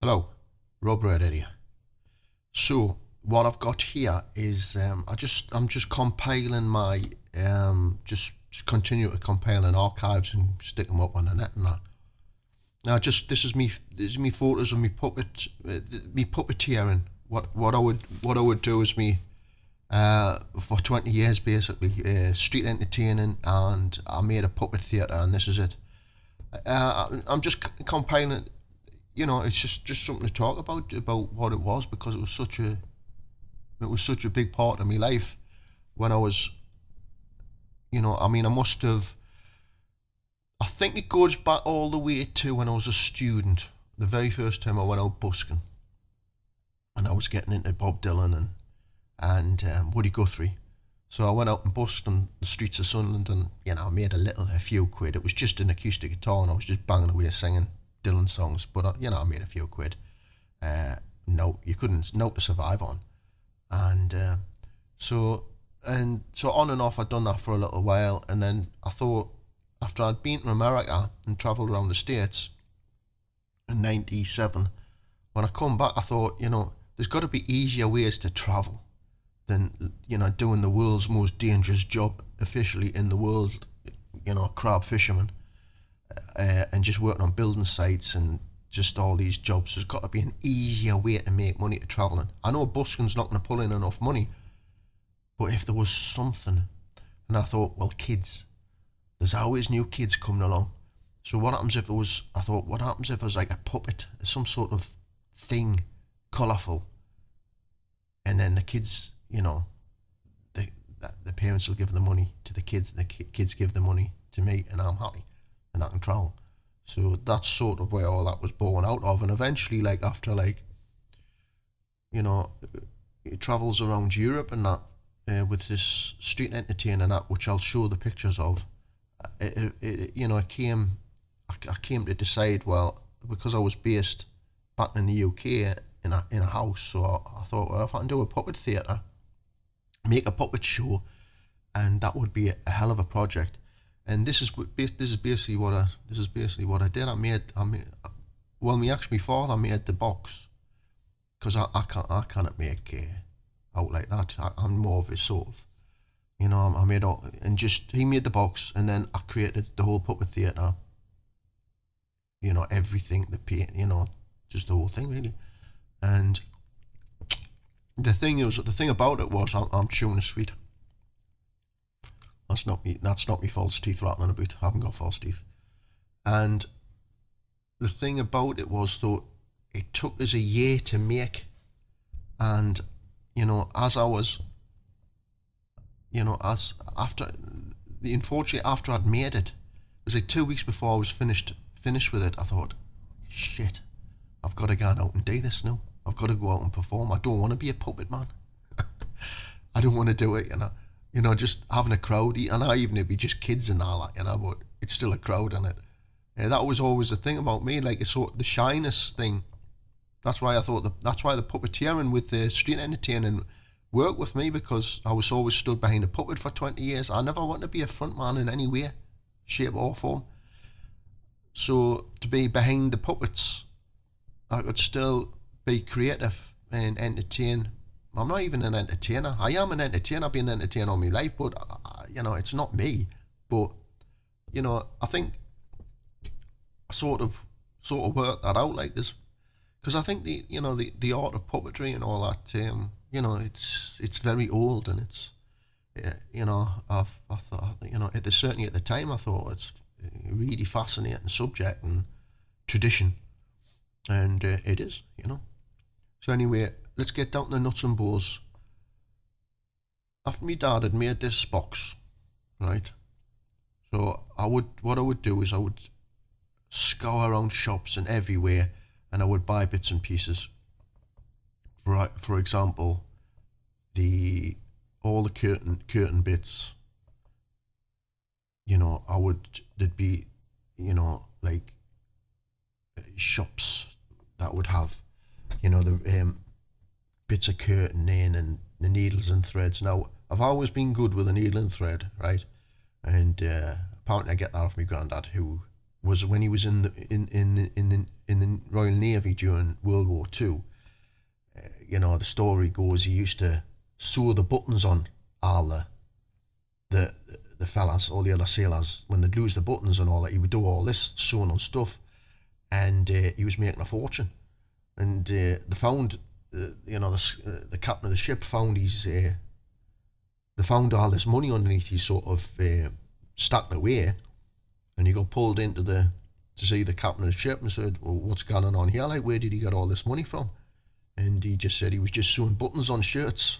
Hello, Rob Red here. So what I've got here is I'm just compiling my just continue to compiling archives and stick them up on the net and that. Now this is me photos of me puppeteering. What I would do is me for 20 years basically street entertaining, and I made a puppet theatre, and this is it. I'm just compiling. It's just something to talk about what it was, because it was such a big part of my life when I was, I think it goes back all the way to when I was a student. The very first time I went out busking, and I was getting into Bob Dylan and Woody Guthrie. So I went out and busked on the streets of Sunderland, and I made a few quid. It was just an acoustic guitar, and I was just banging away singing Dylan songs, but I made a few quid. You couldn't note to survive on, and so on and off. I'd done that for a little while, and then I thought, after I'd been to America and travelled around the States in '97, when I come back, I thought, there's got to be easier ways to travel than doing the world's most dangerous job officially in the world, crab fisherman. And just working on building sites and just all these jobs. There's got to be an easier way to make money to travelling. I know busking's not going to pull in enough money, but if there was something, and I thought, well, kids, there's always new kids coming along. So what happens if it was like a puppet, some sort of thing, colourful, and then the kids, the parents will give the money to the kids, and the kids give the money to me, and I'm happy. And I can travel. So that's sort of where all that was born out of. And eventually, after it travels around Europe and that, with this street entertainer and that, which I'll show the pictures of, I came to decide, well, because I was based back in the UK in a house, so I thought, well, if I can do a puppet theatre, make a puppet show, and that would be a hell of a project. And this is basically what I did. I made me actually my father made the box, because I cannot make out like that. I'm more of a sort of, I made all, and just he made the box, and then I created the whole puppet theatre. Everything, the paint, just the whole thing really. And the thing about it was I'm chewing a sweet. That's not me false teeth rattling about. I haven't got false teeth. And the thing about it was, though, it took us a year to make. And, unfortunately after I'd made it was like 2 weeks before I was finished with it, I thought, shit, I've got to go out and do this now. I've got to go out and perform. I don't want to be a puppet man. I don't want to do it, just having a crowd, and even if it be just kids and all that, but it's still a crowd in it. That was always the thing about me, like the shyness thing. That's why the puppeteering with the street entertaining worked with me, because I was always stood behind a puppet for 20 years. I never wanted to be a front man in any way, shape or form. So to be behind the puppets, I could still be creative and entertain. I'm not even an entertainer. I am an entertainer. I've been an entertainer all my life, but it's not me. But I think I sort of worked that out like this, because I think the art of puppetry and all that, it's very old, and it's I thought certainly at the time I thought it's a really fascinating subject and tradition, and it is, So anyway, let's get down to the nuts and bolts. After my dad had made this box, right? So what I would do is I would scour around shops and everywhere, and I would buy bits and pieces. For example, all the curtain bits. There'd be, like shops that would have, the bits of curtain in and the needles and threads. Now, I've always been good with a needle and thread, right? And apparently I get that off my granddad, who was when he was in the Royal Navy during World War Two. The story goes he used to sew the buttons on all the fellas, all the other sailors, when they'd lose the buttons and all that. He would do all this sewing on stuff, and he was making a fortune. And they found, the captain of the ship found they found all this money underneath his sort of stacked away, and he got pulled into to see the captain of the ship and said, "Well, what's going on here? Like, where did he get all this money from?" And he just said he was just sewing buttons on shirts.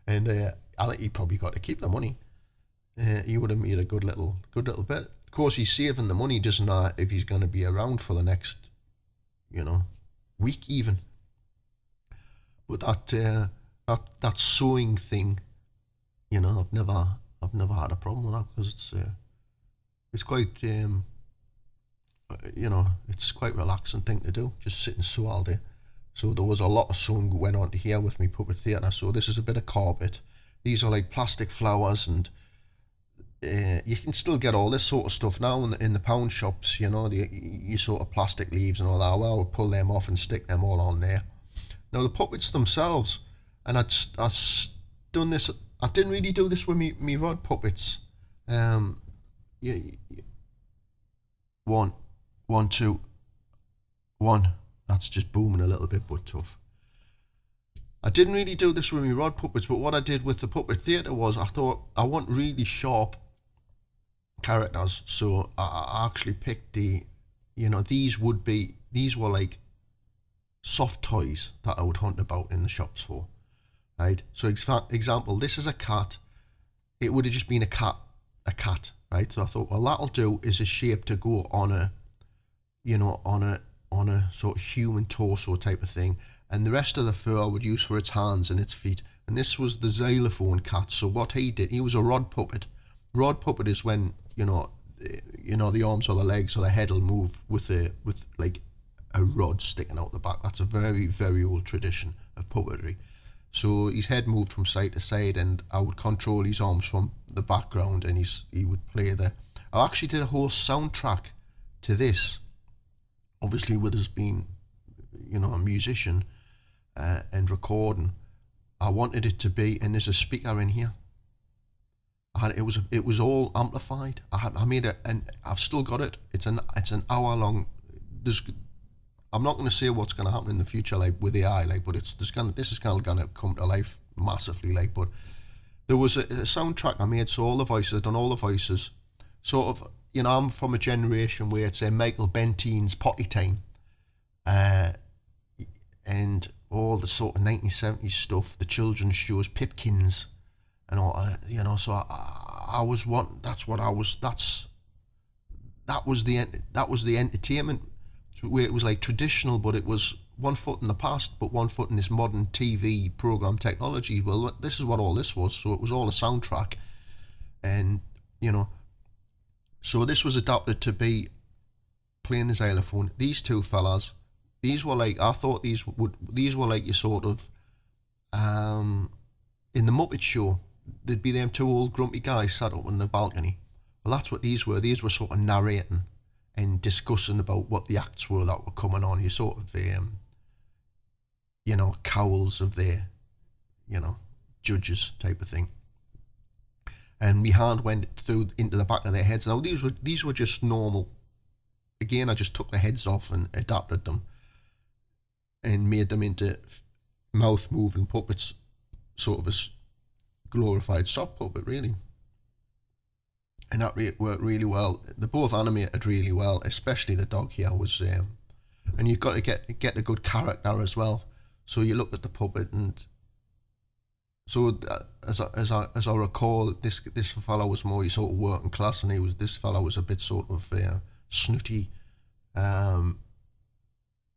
And I think he probably got to keep the money. He would have made a good little bit. Of course, he's saving the money, doesn't know if he's going to be around for the next, week even. But that sewing thing, I've never had a problem with that, because it's quite it's quite relaxing thing to do, just sit and sew all day. So there was a lot of sewing went on here with me puppet theatre. So this is a bit of carpet. These are like plastic flowers, and you can still get all this sort of stuff now in the pound shops, you sort of plastic leaves and all that. Well, I would pull them off and stick them all on there. Now the puppets themselves, and I done this, I didn't really do this with me rod puppets. One, two, one. That's just booming a little bit, but tough. I didn't really do this with my rod puppets, but what I did with the puppet theatre was I thought I want really sharp characters, so I actually picked these were like soft toys that I would hunt about in the shops for, right? So example, this is a cat. It would have just been a cat, right? So I thought, well, that'll do is a shape to go on a sort of human torso type of thing, and the rest of the fur I would use for its hands and its feet. And this was the xylophone cat. So what he did, he was a rod puppet. Rod puppet is when the arms or the legs or the head will move with like a rod sticking out the back. That's a very, very old tradition of puppetry. So his head moved from side to side, and I would control his arms from the background, and he would play I actually did a whole soundtrack to this, obviously with us being a musician and recording. I wanted it to be, and there's a speaker in here. It was all amplified. I made it, and I've still got it. It's an hour long. I'm not going to say what's going to happen in the future, like with AI, like, but this is kind of going to come to life massively, like. But there was a soundtrack I made, so all the voices, I've done all the voices. Sort of, I'm from a generation where it's Michael Bentine's Potty Time, and all the sort of 1970s stuff, the children's shows, Pipkins, and all, So I was one. That was the entertainment, where it was like traditional, but it was one foot in the past, but one foot in this modern TV program technology. Well, this is what all this was. So it was all a soundtrack, and so this was adapted to be playing the xylophone. These two fellas, these were like, I thought these were like your sort of in the Muppet Show, there'd be them two old grumpy guys sat up on the balcony. Well, that's what these were. These were sort of narrating and discussing about what the acts were that were coming on. You sort of cowls of their judges type of thing. And my hand went through into the back of their heads. Now these were just normal. Again, I just took the heads off and adapted them and made them into mouth moving puppets, sort of a glorified sock puppet, really. And that worked really well. They both animated really well, especially the dog here was, and you've got to get a good character as well. So you look at the puppet, and so as I recall, this fellow was more sort of working class, and this fellow was a bit sort of snooty,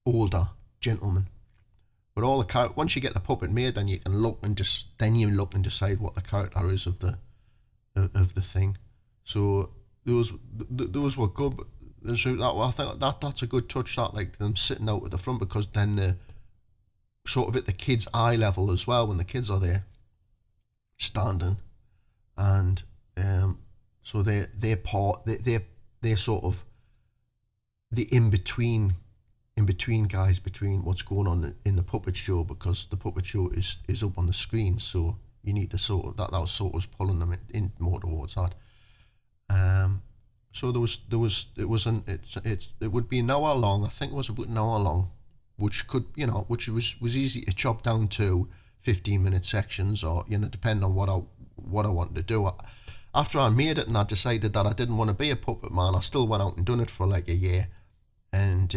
older gentleman. But all the once you get the puppet made, then you can look and decide what the character is of the thing. So those were good. So I think that's a good touch, that like them sitting out at the front, because then the sort of at the kids' eye level as well, when the kids are there standing, and so they're they're sort of the in-between guys between what's going on in the puppet show, because the puppet show is up on the screen, so you need to sort of, that was sort of pulling them in more towards that. So it would be an hour long. I think it was about an hour long, which could, which was easy to chop down to 15-minute sections, or depending on what I wanted to do. After I made it and I decided that I didn't want to be a puppet man, I still went out and done it for like a year, and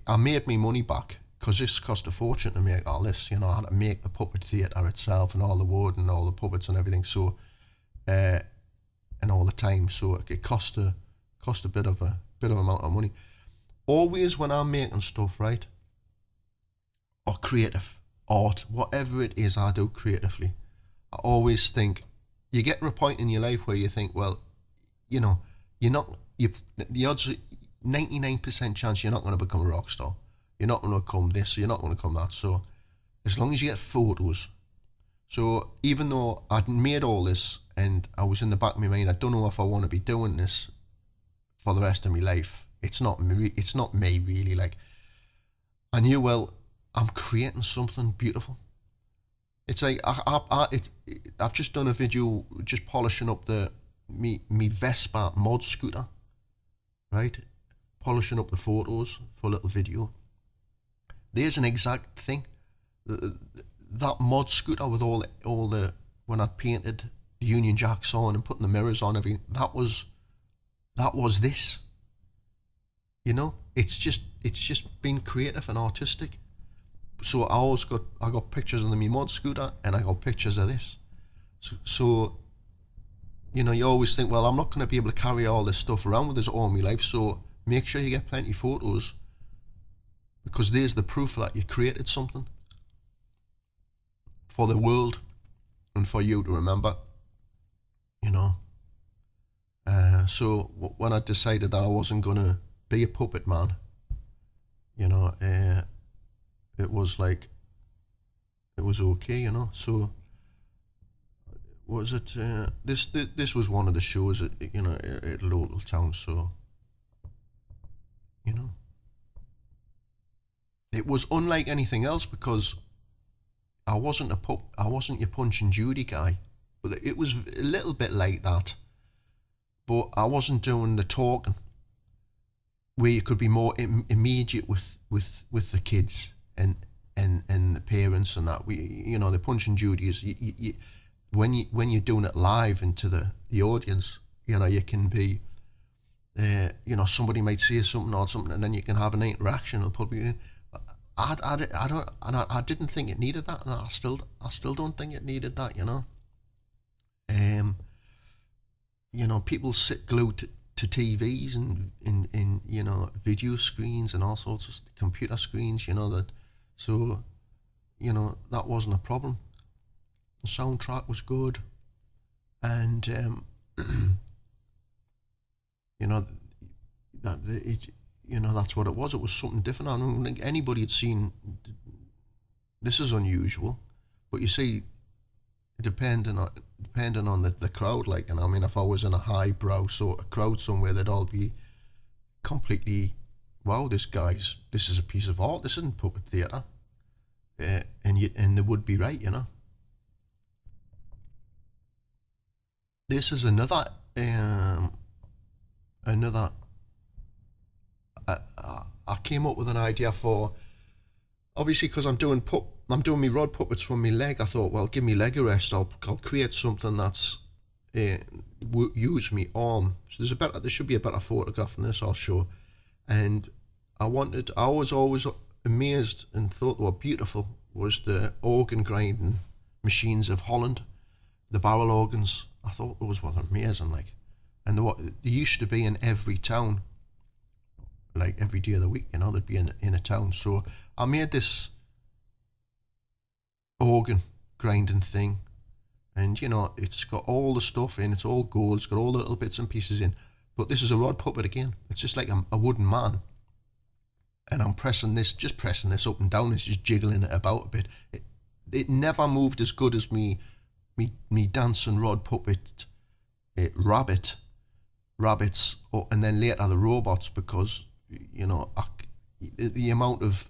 I made my money back, because this cost a fortune to make all this. I had to make the puppet theatre itself and all the wood and all the puppets and everything. So, and all the time, so it cost a bit of amount of money. Always when I'm making stuff, right, or creative art, whatever it is I do creatively, I always think, you get to a point in your life where you think, well, the odds are 99% chance you're not going to become a rock star. You're not going to become this, you're not going to become that. So as long as you get photos. So even though I'd made all this and I was in the back of my mind, I don't know if I want to be doing this for the rest of my life. It's not me really. Like, I knew, well, I'm creating something beautiful. It's like I've just done a video just polishing up me Vespa mod scooter, right? Polishing up the photos for a little video. There's an exact thing. That mod scooter with all the when I painted the Union Jacks on and putting the mirrors on, everything, that was this. It's just being creative and artistic. So I got pictures of the me mod scooter, and I got pictures of this. So you always think, well, I'm not going to be able to carry all this stuff around with us all my life. So make sure you get plenty of photos, because there's the proof that you created something for the world and for you to remember. So when I decided that I wasn't going to be a puppet man, it was like, it was okay, So was it this was one of the shows at a local town, so it was unlike anything else, because I wasn't your Punch and Judy guy, but it was a little bit like that. But I wasn't doing the talking, where you could be more immediate with the kids and the parents and that. The Punch and Judy is when you're doing it live into the audience, you can be, somebody might say something or something, and then you can have an interaction with the public. I didn't think it needed that, and I still don't think it needed that. People sit glued to TVs and in video screens and all sorts of computer screens. So that wasn't a problem. The soundtrack was good, and that's what it was. It was something different. I don't think anybody had seen. This is unusual, but you see, depending on the crowd, like, and I mean, if I was in a highbrow sort of crowd somewhere, they'd all be completely, wow, this is a piece of art. This isn't puppet theatre, and they would be right, This is another. I came up with an idea for, obviously, because I'm doing me rod puppets from my leg. I thought, well, give me leg a rest. I'll create something that's use me arm. So there should be a better photograph in this, I'll show. And I was always amazed and thought they were beautiful, was the organ grinding machines of Holland, the barrel organs. I thought those were amazing, like, and they used to be in every town, like every day of the week, they'd be in a town. So I made this organ grinding thing, and it's got all the stuff in, it's all gold, it's got all the little bits and pieces in, but this is a rod puppet again. It's just like a wooden man, and I'm pressing this up and down. It's just jiggling it about a bit. It never moved as good as me dancing rod puppet rabbit rabbits, and then later the robots, because the amount of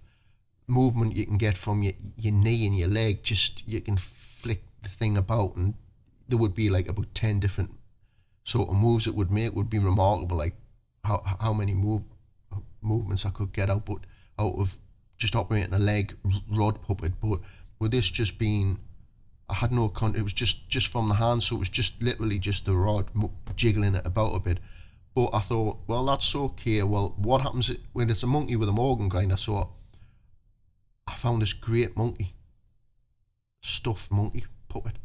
movement you can get from your knee and your leg, just you can flick the thing about, and there would be like about 10 different sort of moves it would make. Would be remarkable, like how many movements I could get out of just operating a leg rod puppet. But with this just being, I had no it was just from the hand, so it was just literally just the rod jiggling it about a bit. But I thought, well, that's okay. Well, what happens when it's a monkey with an organ grinder? So I found this great stuffed monkey puppet.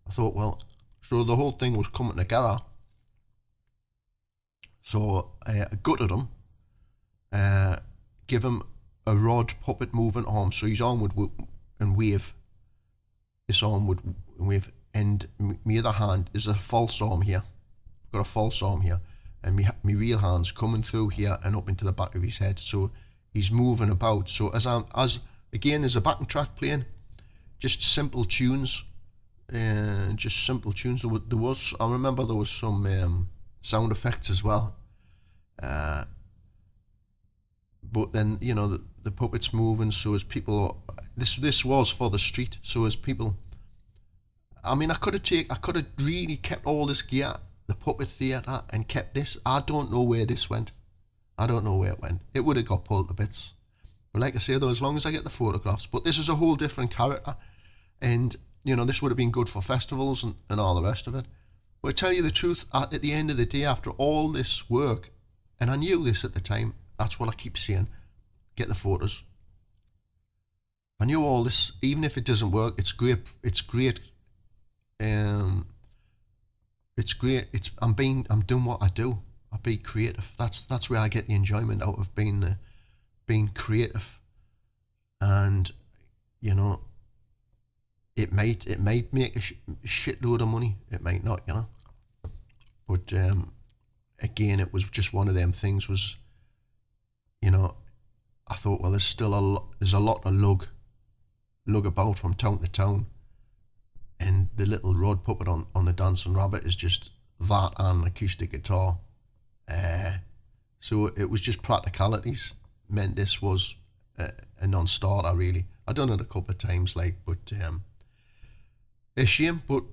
I thought, well, so the whole thing was coming together. So I gutted him, give him a rod puppet moving arm, so his arm would and wave. This arm would wave, and my other hand is a false arm here. I've got a false arm here, and my real hand's coming through here and up into the back of his head. So he's moving about. So as again, there's a backing track playing, just simple tunes, I remember there was some sound effects as well. But then the puppet's moving, so as people, this was for the street. So as people, I mean, I could have really kept all this gear, the puppet theatre, and kept this. I don't know where this went. I don't know where it went. It would have got pulled to bits. But like I say, though, as long as I get the photographs. But this is a whole different character, and this would have been good for festivals and all the rest of it. But to tell you the truth, at the end of the day, after all this work, and I knew this at the time, that's what I keep saying, get the photos. I knew all this, even if it doesn't work, it's great. It's great. I'm doing what I do. I be creative. That's where I get the enjoyment out of being creative. And it might make a shitload of money. It might not, But again, it was just one of them things. Was I thought, well, there's a lot of lug about from town to town, and the little rod puppet on the Dancing Rabbit is just that and acoustic guitar. So it was just practicalities meant this was a non-starter, really. I done it a couple of times, but a shame. But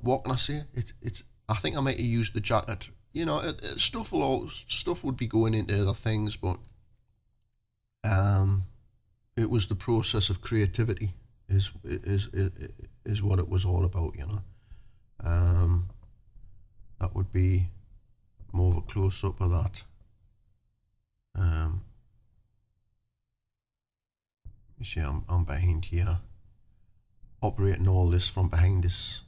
what can I say? It's. I think I might have used the jacket. Stuff would be going into other things, but it was the process of creativity is what it was all about. That would be more of a close up of that. You see, I'm behind here, operating all this from behind this.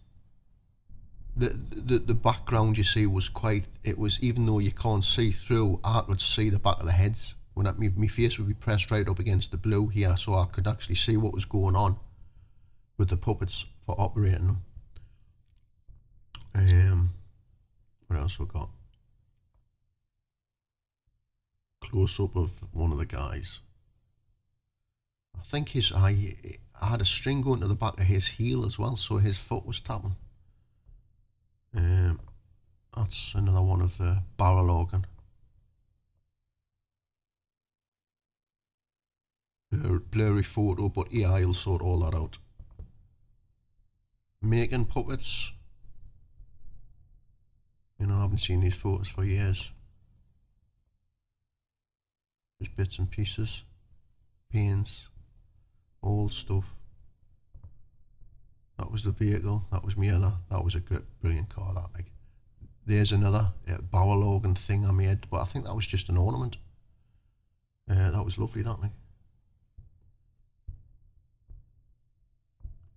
The background, you see, was even though you can't see through, I could see the back of the heads. When my face would be pressed right up against the blue here, so I could actually see what was going on with the puppets for operating them. What else we got? Close up of one of the guys. I think I had a string going to the back of his heel as well, so his foot was tapping. That's another one of the barrel organ. Blurry photo, but AI will sort all that out. Making puppets. I haven't seen these photos for years. Just bits and pieces, paints, old stuff. That was the vehicle. That was me other. That was a brilliant car. There's another barrel organ thing I made, but I think that was just an ornament. That was lovely.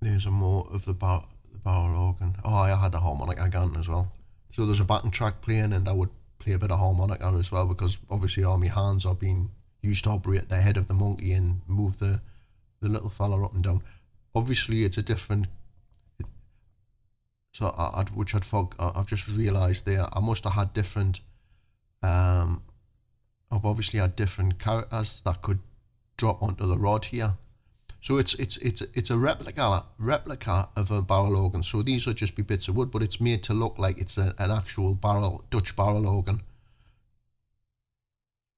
There's a more of the barrel organ. Oh, I had the harmonica again as well. So there's a backing track playing, and I would play a bit of harmonica as well, because obviously all my hands are being used to operate the head of the monkey and move the little fella up and down. Obviously, it's a different. So I've just realised there, I must have had different. I've obviously had different characters that could drop onto the rod here. So it's a replica of a barrel organ. So these would just be bits of wood, but it's made to look like it's an actual Dutch barrel organ.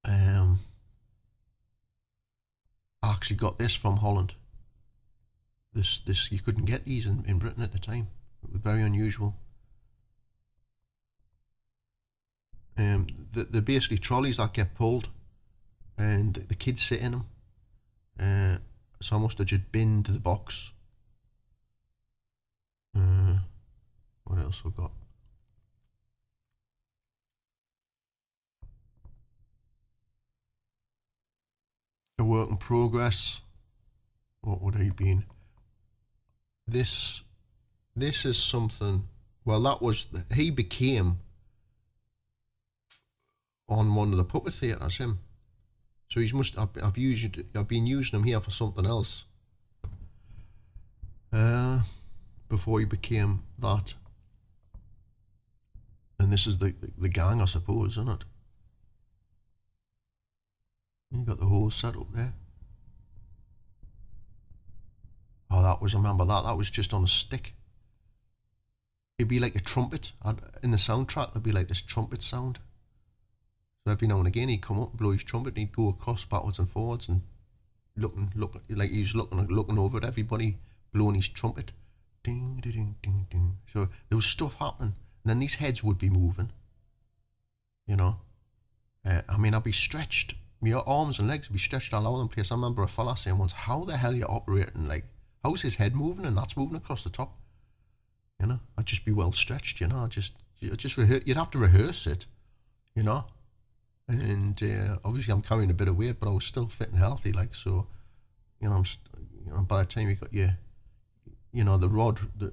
I actually got this from Holland. This you couldn't get these in Britain at the time. It was very unusual. They're basically trolleys that get pulled, and the kids sit in them. So I must have just binned the box. What else we got? A work in progress. What would he been? This is something. Well, that was he became on one of the puppet theatres. Him. So he's must. I've been using him here for something else. Before he became that. And this is the gang, I suppose, isn't it? You got the whole setup there. Oh, that was, remember that? That was just on a stick. It'd be like a trumpet. In the soundtrack, there'd be like this trumpet sound. So every now and again, he'd come up and blow his trumpet, and he'd go across backwards and forwards and looking like he was looking over at everybody, blowing his trumpet. Ding, ding, ding, ding, ding. So there was stuff happening, and then these heads would be moving. You know, I mean, I'd be stretched. My arms and legs would be stretched all over the place. I remember a fella saying once, "How the hell are you operating? Like, how's his head moving and that's moving across the top?" You know, I'd just be well stretched. You know, you'd have to rehearse it. You know, and obviously I'm carrying a bit of weight, but I was still fit and healthy. Like, so, you know, by the time you got the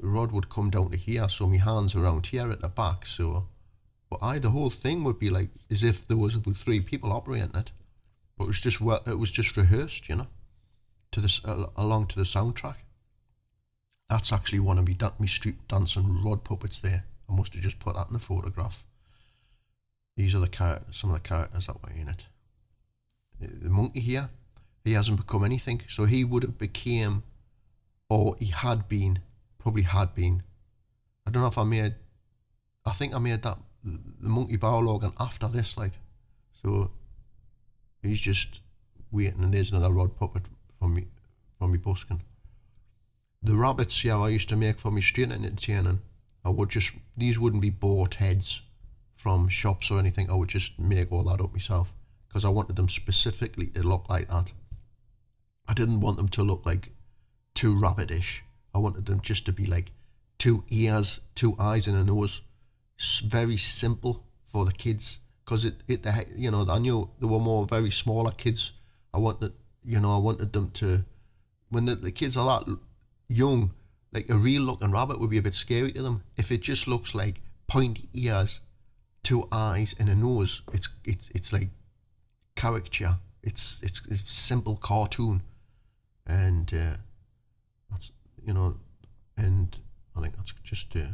rod would come down to here, so my hands around here at the back. So, but the whole thing would be like as if there was about 3 people operating it. But it was just rehearsed, you know, to this along to the soundtrack. That's actually one of me street dancing rod puppets there. I must have just put that in the photograph. These are some of the characters that were in it. The monkey here, he hasn't become anything, so he would have became, or he probably had been. I don't know if I think I made the monkey barrel organ after this, like, so. He's just waiting, and there's another rod puppet from me busking. The rabbits, I used to make for me straight entertaining. These wouldn't be bought heads from shops or anything. I would just make all that up myself because I wanted them specifically to look like that. I didn't want them to look like too rabbitish. I wanted them just to be like 2 ears, 2 eyes, and a nose. Very simple for the kids. Because I knew there were more very smaller kids. I wanted them to, when the kids are that young, like a real looking rabbit would be a bit scary to them. If it just looks like pointy ears, 2 eyes, and a nose, it's like caricature. It's simple cartoon, and that's and I think that's just it's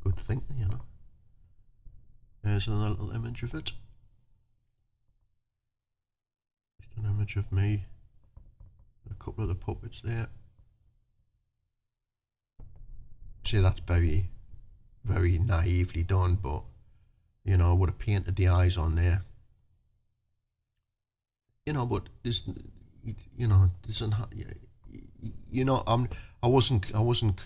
good thinking, you know. There's another little image of it. Just an image of me. A couple of the puppets there. See, that's very, very naively done, but I would have painted the eyes on there. But there's, doesn't. I wasn't.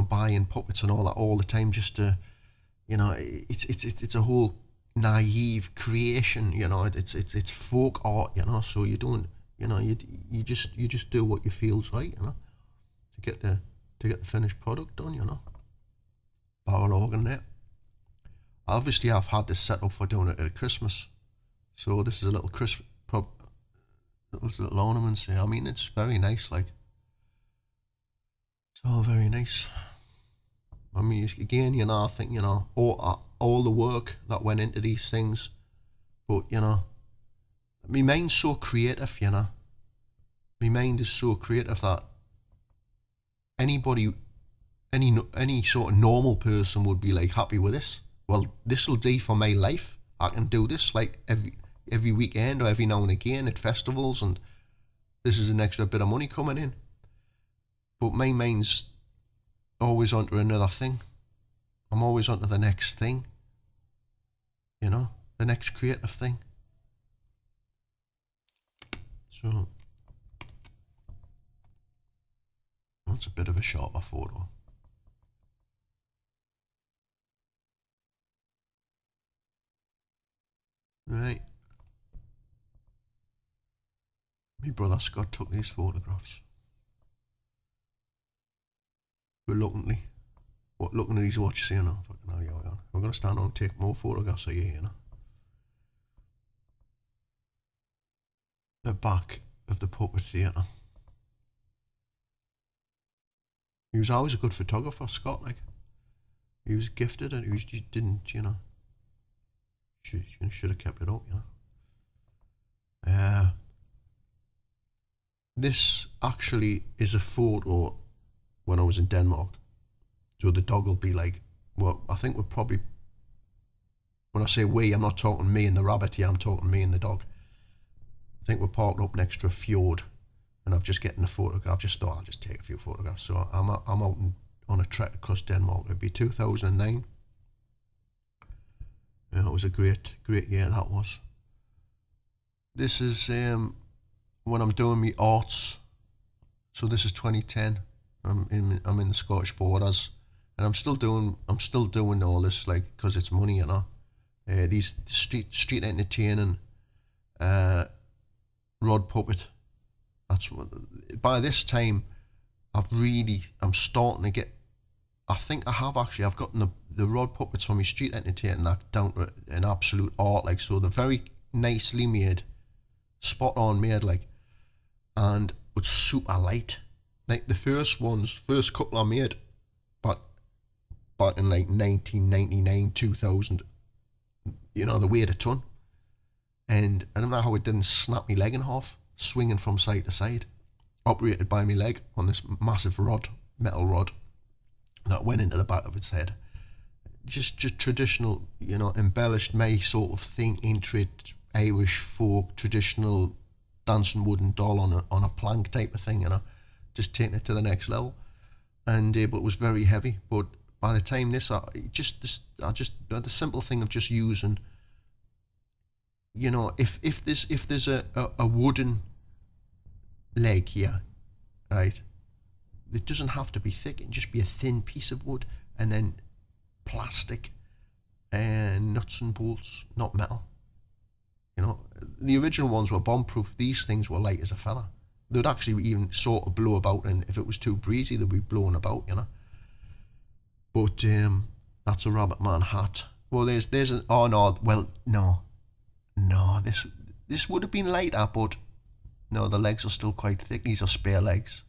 Buying puppets and all that all the time just to, it's a whole naive creation, it's folk art, so you don't, you just do what you feel's right, to get the finished product done, barrel organ there. Obviously I've had this set up for doing it at Christmas, so this is a little little ornaments here. I mean, it's very nice, like. It's all very nice. I mean, again, I think, all the work that went into these things, but, my mind's so creative, my mind is so creative that anybody, any sort of normal person would be like happy with this. Well, this'll do for my life. I can do this like every weekend or every now and again at festivals, and this is an extra bit of money coming in. But my mind's always onto another thing. I'm always onto the next thing, you know, the next creative thing. So that's a bit of a sharper photo. Right. My brother Scott took these photographs. Reluctantly. Looking at his watch saying, oh, fucking hell, yeah, we're going to stand on and take more photographs of you, you know. The back of the Puppet Theatre. He was always a good photographer, Scott, like. He was gifted and he didn't, you know. Should have kept it up, you know. This actually is a photo when I was in Denmark. So the dog will be like, well, I think we're probably, when I say we, I'm not talking me and the rabbit here, I'm talking me and the dog. I think we're parked up next to a fjord, and I've just getting a photograph. I've just thought I'll just take a few photographs. So I'm out on a trek across Denmark. It'd be 2009. Yeah, it was a great year that was. This is when I'm doing my arts. So this is 2010. I'm in the Scottish borders, and I'm still doing all this, like, because it's money, you know. These street entertaining, rod puppet. That's what. By this time, I'm starting to get. I think I've gotten the rod puppets from my street entertaining that down to an absolute art, like, so they're very nicely made, spot on made, like, and it's super light. Like the first couple I made, but back in like 1999, 2000, you know, they weighed a ton. And I don't know how it didn't snap my leg in half, swinging from side to side, operated by my leg on this massive metal rod, that went into the back of its head. Just traditional, you know, embellished May sort of thing, intricate Irish folk, traditional dancing wooden doll on a plank type of thing, you know. Just taking it to the next level, and but it was very heavy. But by the time the simple thing of just using, you know, if there's a wooden leg here, right, it doesn't have to be thick. It can just be a thin piece of wood, and then plastic and nuts and bolts, not metal. You know, the original ones were bomb-proof. These things were light as a feather. They'd actually even sort of blow about, and if it was too breezy, they'd be blowing about, you know. But that's a Rabbit Man hat. Well, there's an, oh no, well, no, this would have been lighter, but no, the legs are still quite thick. These are spare legs.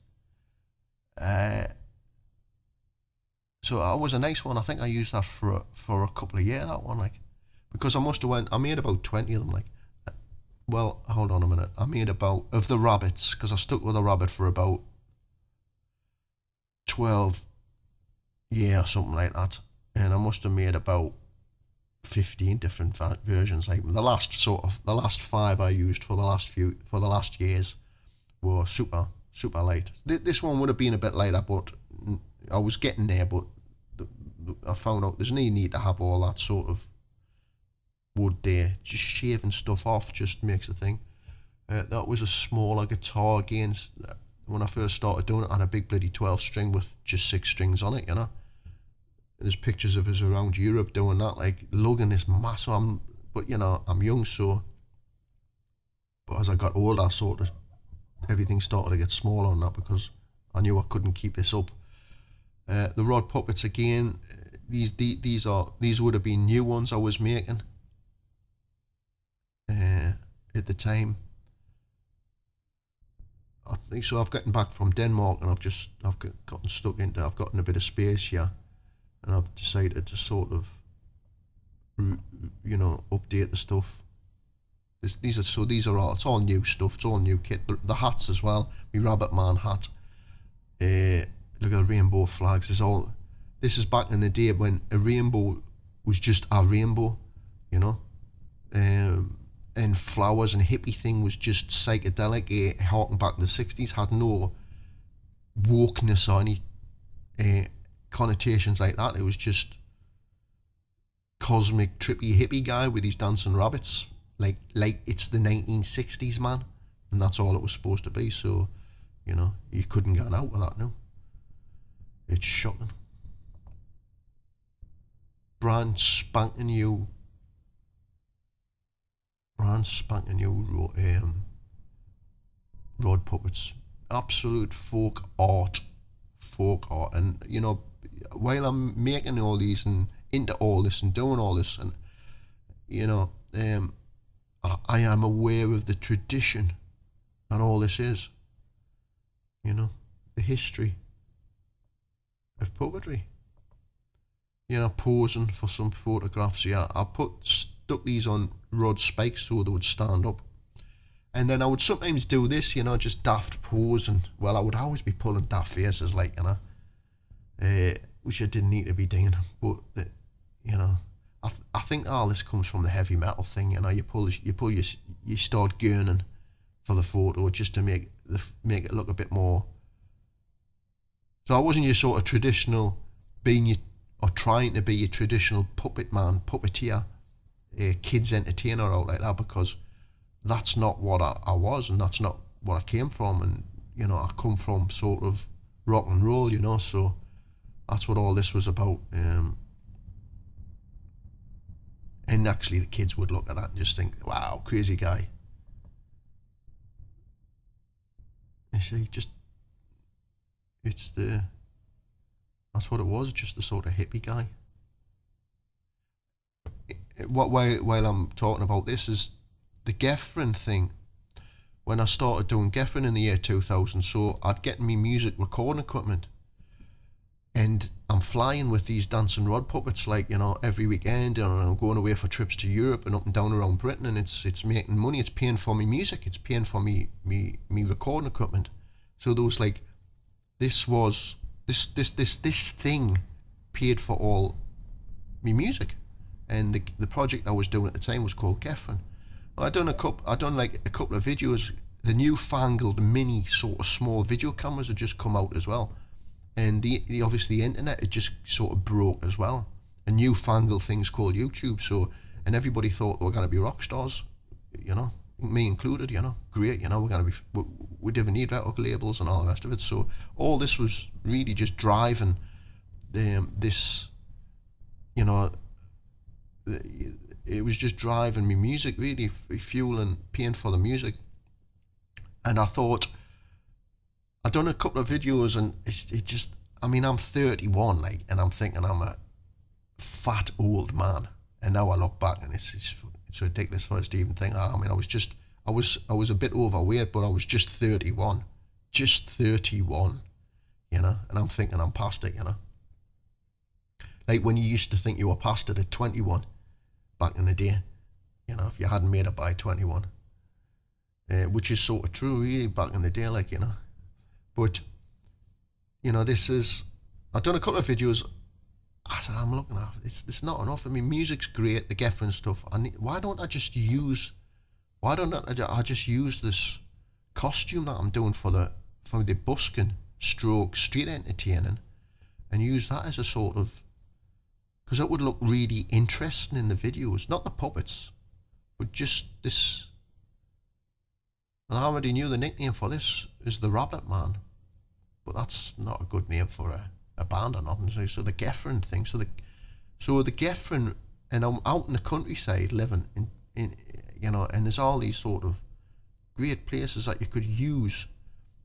So that was a nice one. I think I used that for a couple of years, that one, like, because I made about 20 of them, like. Well, hold on a minute. I made about, of the rabbits, because I stuck with a rabbit for about 12 years or something like that. And I must have made about 15 different versions. Like the last 5 I used for the last years were super light. This one would have been a bit lighter, but I was getting there, but I found out there's no need to have all that sort of wood there. Just shaving stuff off just makes a thing. That was a smaller guitar again. When I first started doing it, I had a big bloody 12 string with just 6 strings on it, you know. There's pictures of us around Europe doing that, like lugging this massive. But you know, I'm young, so. But as I got older, sort of everything started to get smaller on that, because I knew I couldn't keep this up. The rod puppets again. These would have been new ones I was making. At the time, I think so. I've gotten back from Denmark, and I've gotten a bit of space here, and I've decided to sort of, you know, update the stuff. These are all, it's all new stuff. It's all new kit. The hats as well. My Rabbit Man hat. Look at the rainbow flags. This is back in the day when a rainbow was just a rainbow, you know. and flowers and hippie thing was just psychedelic. It harking back to the 60s, had no wokeness or any connotations like that. It was just cosmic, trippy, hippie guy with his dancing rabbits. Like it's the 1960s, man. And that's all it was supposed to be. So, you know, you couldn't get out with that now. It's shocking. Brand spanking new rod puppets. Absolute folk art. And, you know, while I'm making all these and into all this and doing all this, and, you know, I am aware of the tradition that all this is. You know, the history of puppetry. You know, posing for some photographs. Yeah, I stuck these on rod spikes so they would stand up. And then I would sometimes do this, you know, just daft pose, and well, I would always be pulling daft faces, like, you know, which I didn't need to be doing, but you know, I think all this comes from the heavy metal thing. You know, you start gurning for the photo just to make it look a bit more. So I wasn't your sort of traditional trying to be your traditional puppet man, puppeteer, kids entertainer out like that, because that's not what I was, and that's not what I came from. And, you know, I come from sort of rock and roll, you know, so that's what all this was about. And actually the kids would look at that and just think, wow, crazy guy. You see, that's what it was, just the sort of hippie guy. While I'm talking about this is the Geffen thing. When I started doing Geffen in the year 2000, so I'd get me music recording equipment, and I'm flying with these dancing rod puppets, like, you know, every weekend, and I'm going away for trips to Europe and up and down around Britain, and it's making money, it's paying for me music, it's paying for me recording equipment. So there was like, this thing paid for all me music, and the project I was doing at the time was called Geffen. I done a couple of videos. The newfangled mini sort of small video cameras had just come out as well, and the obviously the internet had just sort of broke as well. A newfangled thing's called YouTube. So, and everybody thought they were going to be rock stars, you know, me included. You know, great. You know, we didn't need record labels and all the rest of it. So all this was really just driving this, you know. It was just driving me music, really, fueling, paying for the music. And I thought, I'd done a couple of videos, and it just, I mean, I'm 31, like, and I'm thinking I'm a fat old man. And now I look back, and it's ridiculous for us to even think that. I mean, I was a bit overweight, but I was just 31, you know, and I'm thinking I'm past it, you know. Like when you used to think you were past it at 21. Back in the day, you know, if you hadn't made it by 21, which is sort of true, really, back in the day, like, you know. But, you know, I've done a couple of videos. I said, I'm looking at it's not enough. I mean, music's great, the Geffen stuff. Why don't I just use this costume that I'm doing for the busking stroke street entertaining, and use that as a sort of, because it would look really interesting in the videos. Not the puppets, but just this. And I already knew the nickname for this is the Rabbit Man. But that's not a good name for a band or nothing. So the Geffen thing. So the Geffen, and I'm out in the countryside living in you know, and there's all these sort of great places that you could use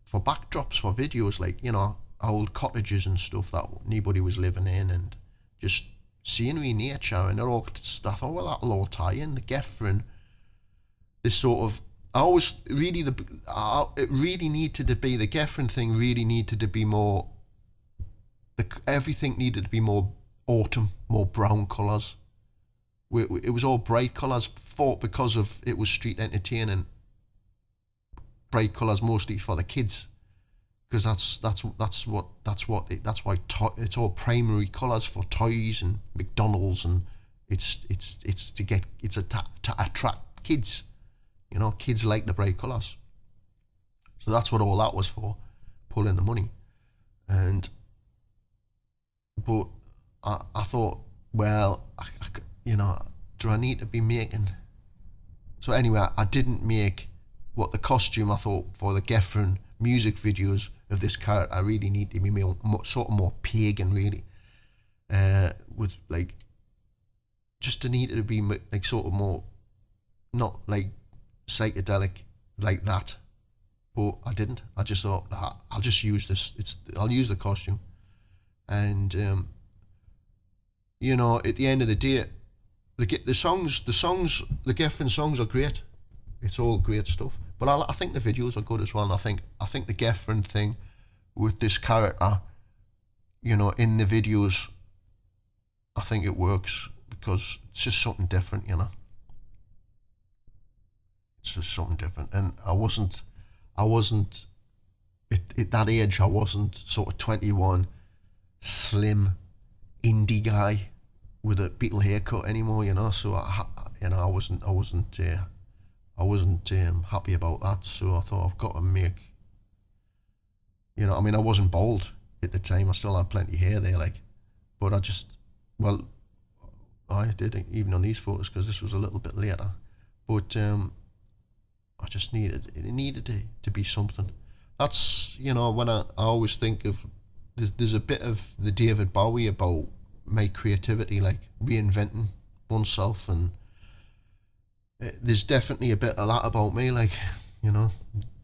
for backdrops for videos, like, you know, old cottages and stuff that nobody was living in, and just scenery, nature, and it all stuff. Oh, well, that'll all tie in. The Geffen, this sort of, it really needed to be, the Geffen thing really needed to be more, everything needed to be more autumn, more brown colours. It was all bright colours, because of it was street entertaining. Bright colours mostly for the kids, because that's why it's all primary colours for toys and McDonald's, and it's to attract kids. You know, kids like the bright colours. So that's what all that was for, pulling the money. But I thought, well, you know, do I need to be making? So anyway, I didn't make what the costume I thought for the Geffen music videos of this character. I really need to be sort of more pagan, really, with like, just to need it to be like sort of more, not like psychedelic like that. But I didn't. I just thought, I'll just use this. I'll use the costume, and you know, at the end of the day, the Geffen songs are great. It's all great stuff. But I think the videos are good as well. And I think the Geffen thing with this character, you know, in the videos, I think it works because it's just something different, you know. It's just something different, and I wasn't at that age. I wasn't sort of 21, slim, indie guy with a Beatle haircut anymore, you know. So I wasn't happy about that. So I thought, I've got to make, you know, I mean, I wasn't bald at the time. I still had plenty of hair there, like, but I did even on these photos because this was a little bit later. But I just needed to be something. That's, you know, when I always think of, there's a bit of the David Bowie about my creativity, like reinventing oneself, and there's definitely a bit of that about me, like, you know,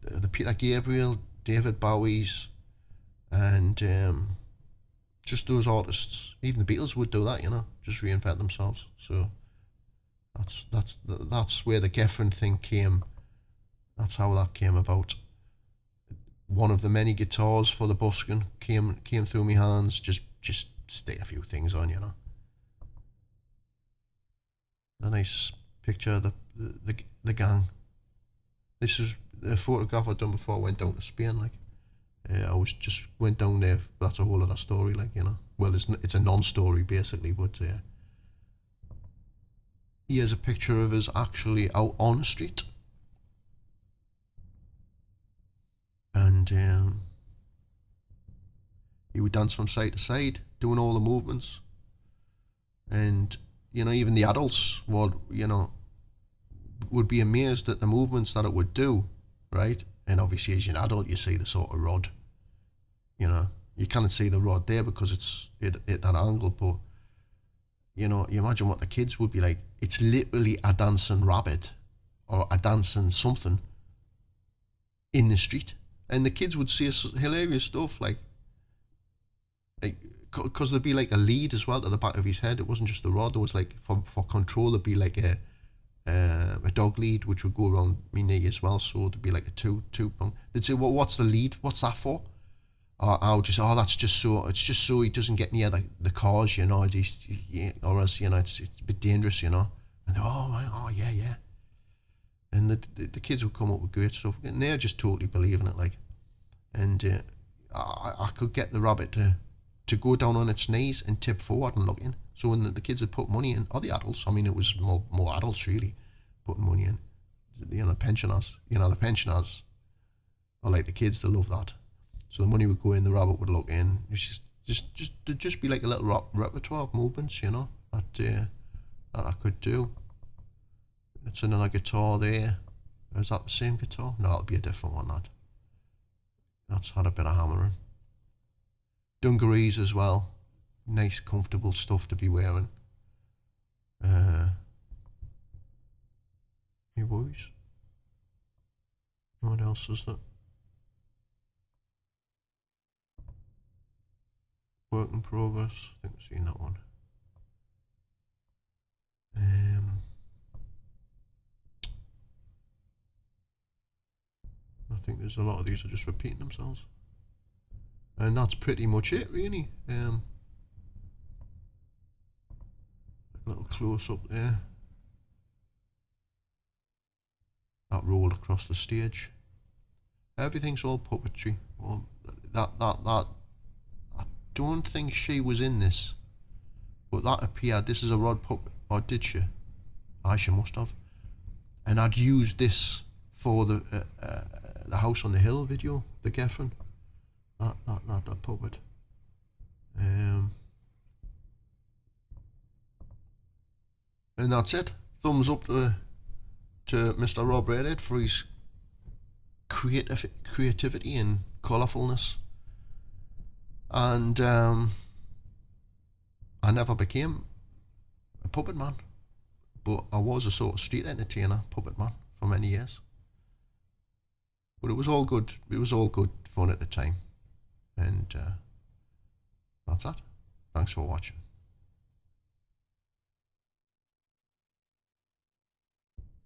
the Peter Gabriel, David Bowie's, and just those artists. Even the Beatles would do that, you know, just reinvent themselves. So that's where the Geffen thing came. That's how that came about. One of the many guitars for the busking came through my hands. Just stick a few things on, you know. A nice picture of the gang. This is a photograph I'd done before I went down to Spain. Like, I was just went down there. That's a whole other story, like, you know. Well, it's a non-story basically, but here's a picture of us actually out on the street. And he would dance from side to side, doing all the movements. And, you know, even the adults would be amazed at the movements that it would do, right? And obviously, as an adult, you see the sort of rod. You know, you can't see the rod there because it's at that angle, but, you know, you imagine what the kids would be like. It's literally a dancing rabbit or a dancing something in the street. And the kids would see hilarious stuff, like, because there'd be like a lead as well to the back of his head. It wasn't just the rod. There was like, for control, there'd be like a dog lead which would go around my knee as well. So there'd be like a two prong. They'd say, "Well, what's the lead? What's that for?" That's just so, it's just so he doesn't get near the cars, you know. Or else, you know, it's a bit dangerous, you know. And yeah. And the kids would come up with great stuff, and they're just totally believing it, like. And I could get the rabbit to go down on its knees and tip forward and look in. So when the kids had put money in, or the adults, I mean, it was more adults really putting money in. You know, pensioners. You know, the pensioners are like the kids. They love that. So the money would go in, the rabbit would look in. It's just be like a little repertoire of movements, you know, that I could do. It's another guitar there. Is that the same guitar? No, it'll be a different one. That's had a bit of hammering. Dungarees as well. Nice, comfortable stuff to be wearing. Hey boys. What else is that? Work in progress. I think I've seen that one. I think there's a lot of these are just repeating themselves. And that's pretty much it, really. A little close up there. That rolled across the stage. Everything's all puppetry. Well, that I don't think she was in this, but that appeared. This is a rod puppet, or did she? She must have. and I'd used this for the House on the Hill video, the Geffen, that puppet. And that's it. Thumbs up to Mr. Rob Redhead for his creativity and colourfulness. And I never became a puppet man, but I was a sort of street entertainer puppet man for many years. But it was all good. It was all good fun at the time. And that's that. Thanks for watching.